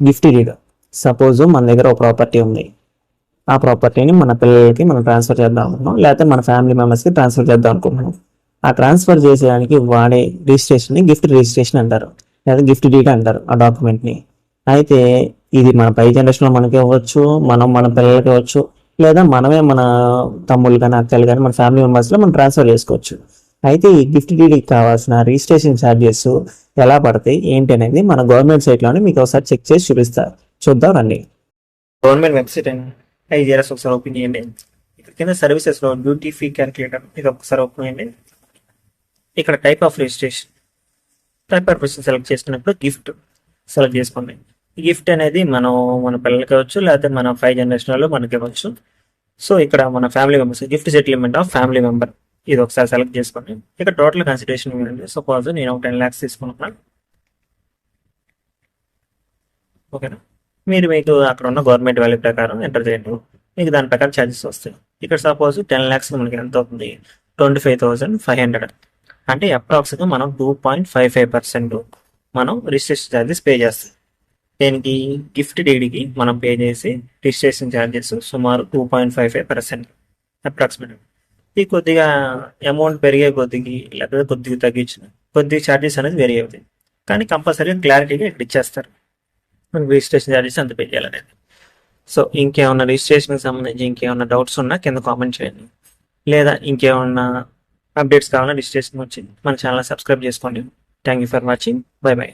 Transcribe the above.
Gift deed. Suppose మన దగ్గర ఒక ప్రాపర్టీ ఉంది, ఆ ప్రాపర్టీని మన పిల్లలకి మనం ట్రాన్స్ఫర్ చేద్దాం అనుకుంటున్నాం, లేకపోతే మన ఫ్యామిలీ మెంబర్స్కి ట్రాన్స్ఫర్ చేద్దాం అనుకుంటున్నాం. ఆ ట్రాన్స్ఫర్ చేసేదానికి వాడే రిజిస్ట్రేషన్ని గిఫ్ట్ రిజిస్ట్రేషన్ అంటారు, లేదా గిఫ్ట్ డీడ్ అంటారు ఆ డాక్యుమెంట్ని. అయితే ఇది మన పై జనరేషన్లో మనకి ఇవ్వచ్చు, మనం మన పిల్లలకి ఇవ్వచ్చు, లేదా మనమే మన తమ్ముళ్ళు కానీ అక్కలు కానీ మన ఫ్యామిలీ మెంబర్స్లో మనం ట్రాన్స్ఫర్ చేసుకోవచ్చు. అయితే ఈ గిఫ్ట్ డీడ్కి కావాల్సిన రిజిస్ట్రేషన్ ఛార్జెస్ ఎలా పడతాయి ఏంటి అనేది మన గవర్నమెంట్ సైట్లోనే మీకు ఒకసారి చెక్ చేసి చూపిస్తారు. చూద్దాం రండి. గవర్నమెంట్ వెబ్సైట్ అయినా ఐజీఆర్ఎస్ ఒకసారి ఓపెన్ చేయండి. ఇక్కడ కింద సర్వీసెస్లో డ్యూటీ ఫీ క్యాల్కులేటర్ ఇది ఒకసారి ఓపెన్ చేయండి. ఇక్కడ type of registration, type of registration select చేసుకున్నప్పుడు గిఫ్ట్ సెలెక్ట్ చేసుకోండి. ఈ గిఫ్ట్ అనేది మనం మన పిల్లలకి ఇవ్వచ్చు, లేకపోతే మన 5 జనరేషన్లో మనకి ఇవ్వచ్చు. సో ఇక్కడ మన family members gift settlement of family member ఇది ఒకసారి సెలెక్ట్ చేసుకోండి. ఇక్కడ టోటల్ కన్సిడరేషన్ ఇవ్వండి. సపోజ్ నేను 10 lakhs తీసుకుంటున్నాను. ఓకేనా, మీకు అక్కడ ఉన్న గవర్నమెంట్ వాల్యూ ప్రకారం ఎంటర్ చేయండి. మీకు దాని ప్రకారం ఛార్జెస్ వస్తాయి. ఇక్కడ సపోజ్ 10 lakhs మనకి ఎంత అవుతుంది, 25,500. అంటే అప్రాక్స్గా మనం 2.55% మనం రిజిస్ట్రేషన్ ఛార్జెస్ పే చేస్తాం. దీనికి గిఫ్ట్ డీడ్కి మనం పే చేసి రిజిస్ట్రేషన్ ఛార్జెస్ సుమారు 2.55% అప్రాక్సిమేట్. ఈ కొద్దిగా అమౌంట్ పెరిగే కొద్దికి లేకపోతే కొద్దిగా తగ్గించిన కొద్దిగా ఛార్జెస్ అనేది వేరీ అవుతాయి. కానీ కంపల్సరీగా క్లారిటీగా ఇక్కడ ఇచ్చేస్తారు మనకి రిజిస్ట్రేషన్ ఛార్జెస్ ఎంత పే చేయాలనేది. సో ఇంకేమన్నా రిజిస్ట్రేషన్కి సంబంధించి ఇంకేమన్నా డౌట్స్ ఉన్నా కింద కామెంట్ చేయండి, లేదా ఇంకేమన్నా అప్డేట్స్ కావాలన్నా రిజిస్ట్రేషన్ వచ్చి మన ఛానల్ సబ్స్క్రైబ్ చేసుకోండి. Thank you for watching. By by.